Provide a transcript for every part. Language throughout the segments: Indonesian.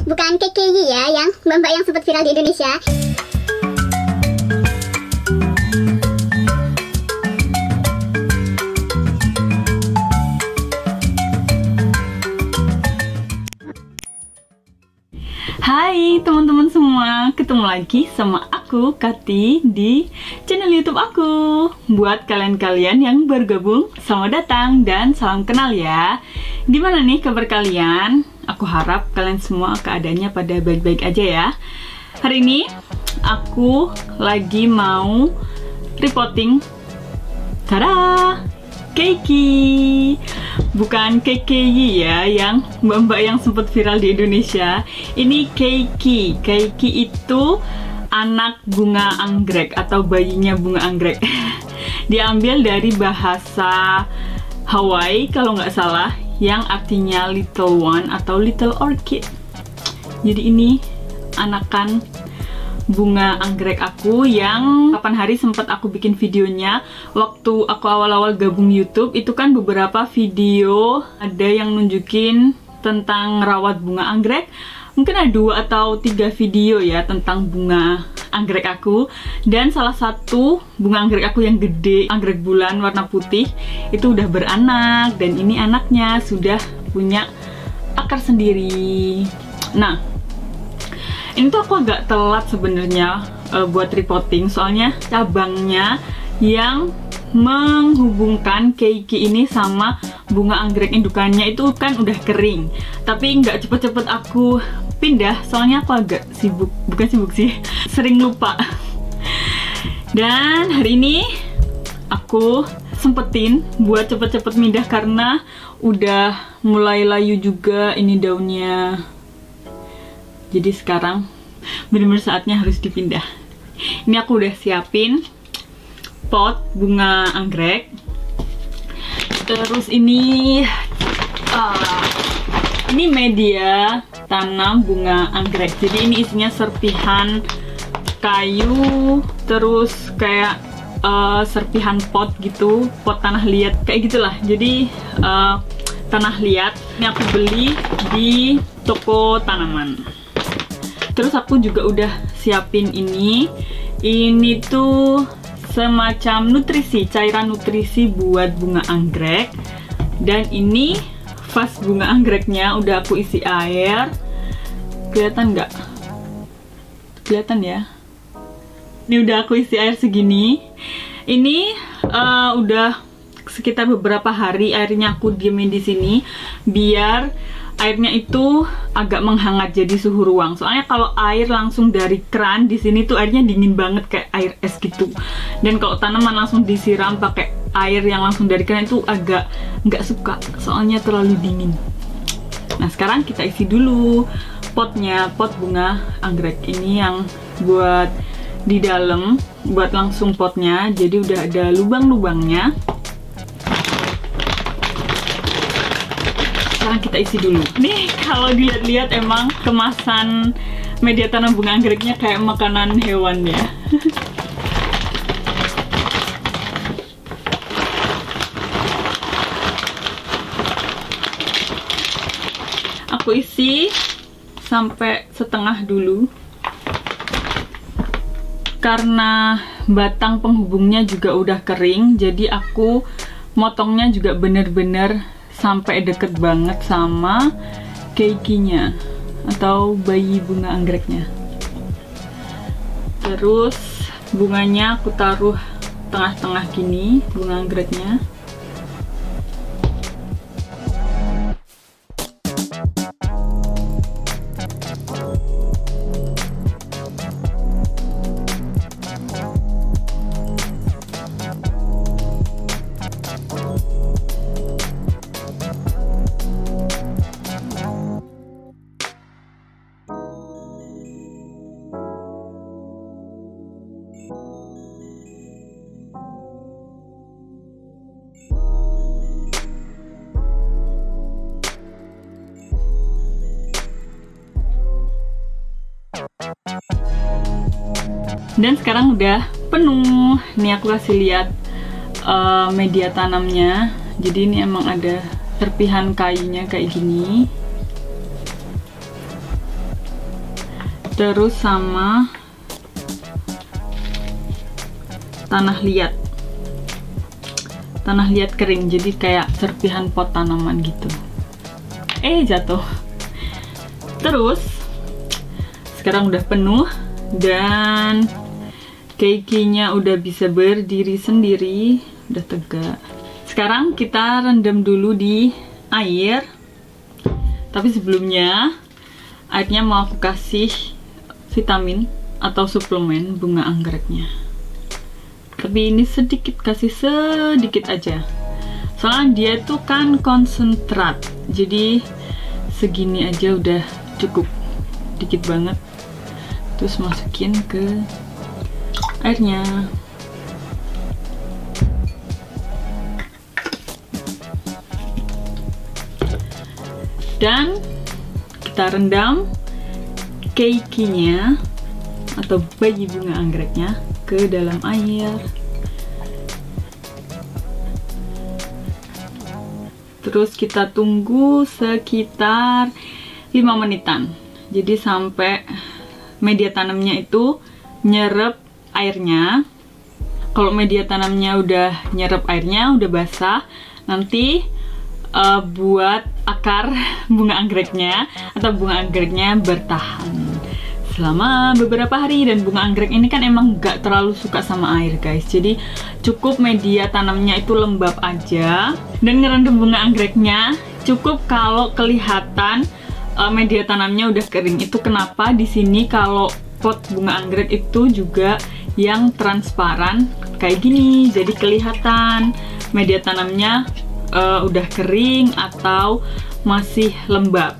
Bukan KKY ya, yang mbak-mbak yang sempat viral di Indonesia. Hai teman-teman semua, ketemu lagi sama aku Kati di channel YouTube aku. Buat kalian-kalian yang baru gabung, selamat datang dan salam kenal ya. Gimana nih kabar kalian? Aku harap kalian semua keadaannya pada baik-baik aja ya. Hari ini aku lagi mau reporting. Tada! Keiki, bukan KKY ya, yang mbak-mbak yang sempat viral di Indonesia. Ini Keiki. Keiki itu anak bunga anggrek atau bayinya bunga anggrek. Diambil dari bahasa Hawaii kalau nggak salah, yang artinya little one atau little orchid. Jadi ini anakan bunga anggrek aku yang kapan hari sempat aku bikin videonya waktu aku awal-awal gabung YouTube. Itu kan beberapa video ada yang nunjukin tentang rawat bunga anggrek. Mungkin ada 2 atau 3 video ya tentang bunga anggrek aku. Dan salah satu bunga anggrek aku yang gede, anggrek bulan warna putih, itu udah beranak. Dan ini anaknya sudah punya akar sendiri. Nah, ini tuh aku agak telat sebenarnya buat reporting, soalnya cabangnya yang menghubungkan Keiki ini sama bunga anggrek indukannya itu kan udah kering. Tapi nggak cepet-cepet aku pindah, soalnya aku agak sibuk, bukan sibuk sih, sering lupa. Dan hari ini aku sempetin buat cepet-cepet pindah karena udah mulai layu juga ini daunnya. Jadi sekarang bener-bener saatnya harus dipindah. Ini aku udah siapin pot bunga anggrek. Terus ini media tanam bunga anggrek. Jadi ini isinya serpihan kayu, terus kayak serpihan pot gitu, pot tanah liat kayak gitulah. Jadi tanah liat ini aku beli di toko tanaman. Terus aku juga udah siapin ini tuh semacam nutrisi, cairan nutrisi buat bunga anggrek. Dan ini vas bunga anggreknya udah aku isi air. Kelihatan nggak? Kelihatan ya? Ini udah aku isi air segini. Ini udah sekitar beberapa hari airnya aku diemin di sini biar airnya itu agak menghangat jadi suhu ruang. Soalnya kalau air langsung dari keran di sini tuh airnya dingin banget kayak air es gitu. Dan kalau tanaman langsung disiram pakai air yang langsung dari keran itu agak nggak suka, soalnya terlalu dingin. Nah sekarang kita isi dulu potnya, pot bunga anggrek ini yang buat di dalam, buat langsung potnya. Jadi udah ada lubang-lubangnya. Sekarang kita isi dulu. Nih kalau dilihat-lihat emang kemasan media tanam bunga anggreknya kayak makanan hewan ya. Aku isi sampai setengah dulu. Karena batang penghubungnya juga udah kering, jadi aku motongnya juga bener-bener sampai deket banget sama Keikinya atau bayi bunga anggreknya. Terus bunganya aku taruh tengah-tengah gini, bunga anggreknya. Dan sekarang udah penuh. Nih aku kasih lihat media tanamnya. Jadi ini emang ada serpihan kayunya kayak gini. terus sama tanah liat kering, jadi kayak serpihan pot tanaman gitu. Jatuh. Terus sekarang udah penuh dan keikinya udah bisa berdiri sendiri, udah tegak. Sekarang kita rendam dulu di air, tapi sebelumnya airnya mau aku kasih vitamin atau suplemen bunga anggreknya. Tapi ini sedikit, kasih sedikit aja, soalnya dia tuh kan konsentrat, jadi segini aja udah cukup, dikit banget. Terus masukin ke airnya. Dan kita rendam keikinya atau bayi bunga anggreknya ke dalam air. Terus kita tunggu sekitar 5 menitan. Jadi sampai media tanamnya itu nyerap airnya. Kalau media tanamnya udah nyerap airnya, udah basah, nanti buat akar bunga anggreknya atau bunga anggreknya bertahan selama beberapa hari. Dan bunga anggrek ini kan emang gak terlalu suka sama air guys, jadi cukup media tanamnya itu lembab aja. Dan ngerendam bunga anggreknya cukup kalau kelihatan media tanamnya udah kering. Itu kenapa di sini kalau pot bunga anggrek itu juga yang transparan kayak gini, jadi kelihatan media tanamnya udah kering atau masih lembab.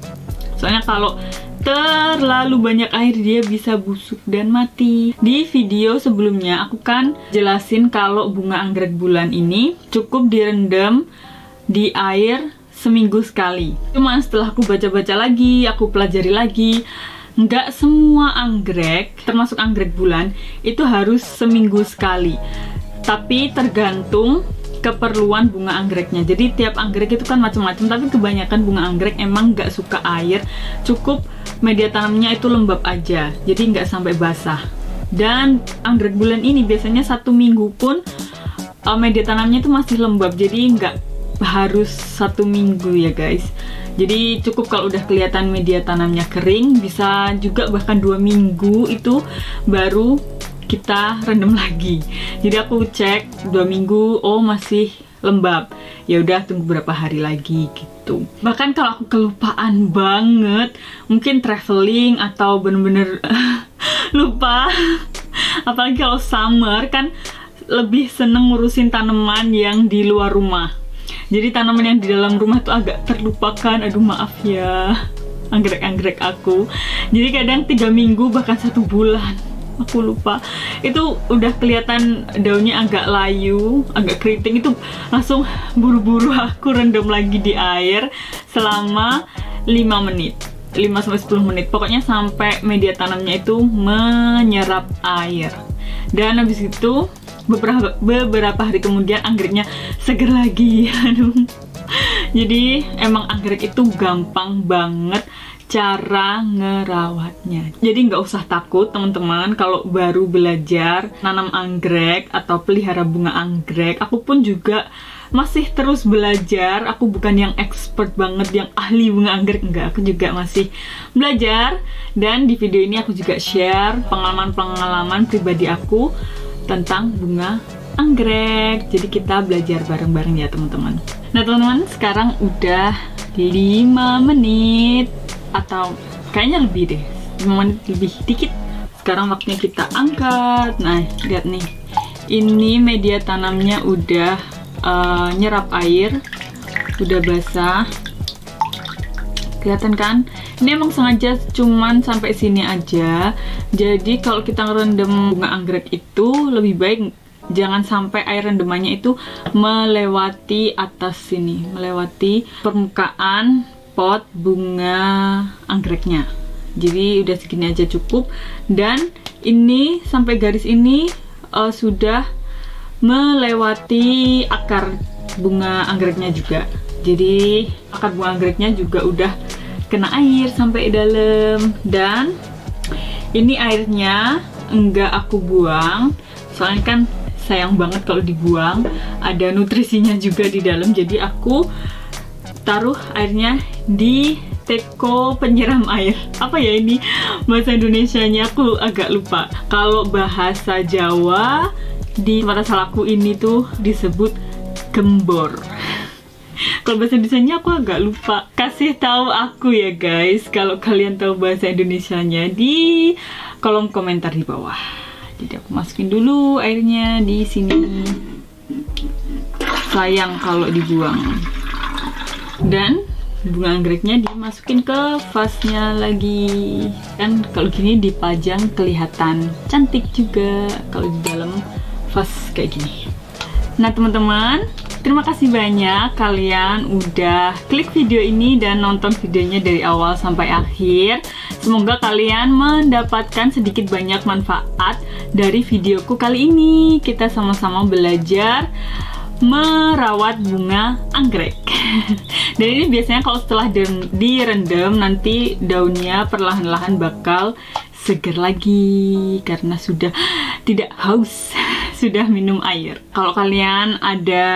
Soalnya kalau terlalu banyak air dia bisa busuk dan mati. Di video sebelumnya aku kan jelasin kalau bunga anggrek bulan ini cukup direndam di air seminggu sekali. Cuma setelah aku baca-baca lagi, aku pelajari lagi, nggak semua anggrek, termasuk anggrek bulan, itu harus seminggu sekali. Tapi tergantung keperluan bunga anggreknya. Jadi tiap anggrek itu kan macam-macam, tapi kebanyakan bunga anggrek emang nggak suka air, cukup media tanamnya itu lembab aja, jadi nggak sampai basah. Dan anggrek bulan ini biasanya 1 minggu pun media tanamnya itu masih lembab, jadi nggak harus 1 minggu ya guys. Jadi cukup kalau udah kelihatan media tanamnya kering, bisa juga bahkan 2 minggu itu baru kita rendam lagi. Jadi aku cek 2 minggu, oh masih lembab, ya udah tunggu berapa hari lagi gitu. Bahkan kalau aku kelupaan banget, mungkin traveling atau bener-bener lupa, apalagi kalau summer kan lebih seneng ngurusin tanaman yang di luar rumah. Jadi tanaman yang di dalam rumah tuh agak terlupakan. Aduh maaf ya anggrek-anggrek aku. Jadi kadang 3 minggu bahkan 1 bulan aku lupa. Itu udah kelihatan daunnya agak layu, agak keriting, itu langsung buru-buru aku rendam lagi di air selama 5 menit, 5-10 menit, pokoknya sampai media tanamnya itu menyerap air. Dan habis itu beberapa hari kemudian anggreknya seger lagi. Aduh. Jadi emang anggrek itu gampang banget cara ngerawatnya. Jadi nggak usah takut teman-teman kalau baru belajar nanam anggrek atau pelihara bunga anggrek. Aku pun juga masih terus belajar. Aku bukan yang expert banget, yang ahli bunga anggrek, enggak. Aku juga masih belajar. Dan di video ini aku juga share pengalaman-pengalaman pribadi aku tentang bunga anggrek. Jadi kita belajar bareng-bareng ya teman-teman. Nah teman-teman, sekarang udah 5 menit atau kayaknya lebih deh, 5 menit lebih dikit. Sekarang waktunya kita angkat. Nah lihat nih, ini media tanamnya udah nyerap air, udah basah, kelihatan kan? Ini emang sengaja cuman sampai sini aja. Jadi kalau kita ngerendam bunga anggrek itu lebih baik jangan sampai air rendemannya itu melewati atas sini, melewati permukaan pot bunga anggreknya. Jadi udah segini aja cukup. Dan ini sampai garis ini sudah melewati akar bunga anggreknya juga. Jadi akar bunga anggreknya juga udah kena air sampai dalam. Dan Ini airnya enggak aku buang, soalnya kan sayang banget kalau dibuang. Ada nutrisinya juga di dalam, jadi aku taruh airnya di teko penyiram air. Apa ya ini bahasa Indonesianya, aku agak lupa. Kalau bahasa Jawa di tempat asalku ini tuh disebut gembor. Kalau bahasa Indonesianya aku agak lupa. Kasih tahu aku ya guys, kalau kalian tahu bahasa Indonesianya di kolom komentar di bawah. Jadi aku masukin dulu airnya di sini. Sayang kalau dibuang. Dan bunga anggreknya dimasukin ke vasnya lagi. Dan kalau gini dipajang kelihatan cantik juga kalau di dalam vas kayak gini. Nah teman-teman, terima kasih banyak kalian udah klik video ini dan nonton videonya dari awal sampai akhir. Semoga kalian mendapatkan sedikit banyak manfaat dari videoku kali ini. Kita sama-sama belajar merawat bunga anggrek. Dan ini biasanya kalau setelah direndam, nanti daunnya perlahan-lahan bakal segar lagi karena sudah tidak haus, sudah minum air. Kalau kalian ada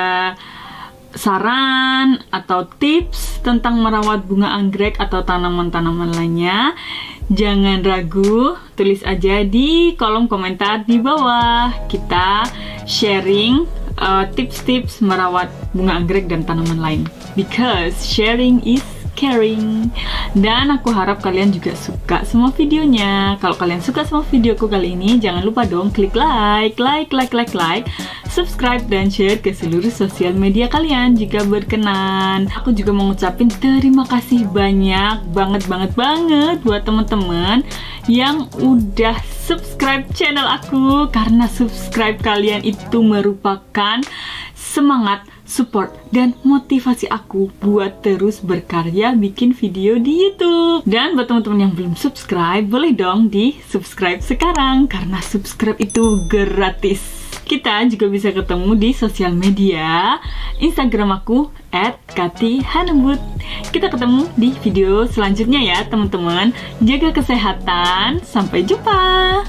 saran atau tips tentang merawat bunga anggrek atau tanaman-tanaman lainnya, jangan ragu, tulis aja di kolom komentar di bawah. Kita sharing tips-tips merawat bunga anggrek dan tanaman lain, because sharing is caring. Dan aku harap kalian juga suka semua videonya. Kalau kalian suka sama videoku kali ini, jangan lupa dong klik like, subscribe dan share ke seluruh sosial media kalian jika berkenan. Aku juga mau ngucapin terima kasih banyak banget buat teman-teman yang udah subscribe channel aku, karena subscribe kalian itu merupakan semangat, support, dan motivasi aku buat terus berkarya bikin video di YouTube. Dan buat teman-teman yang belum subscribe, boleh dong di subscribe sekarang, karena subscribe itu gratis. Kita juga bisa ketemu di sosial media, Instagram aku @katihanembut. Kita ketemu di video selanjutnya ya teman-teman. Jaga kesehatan, sampai jumpa.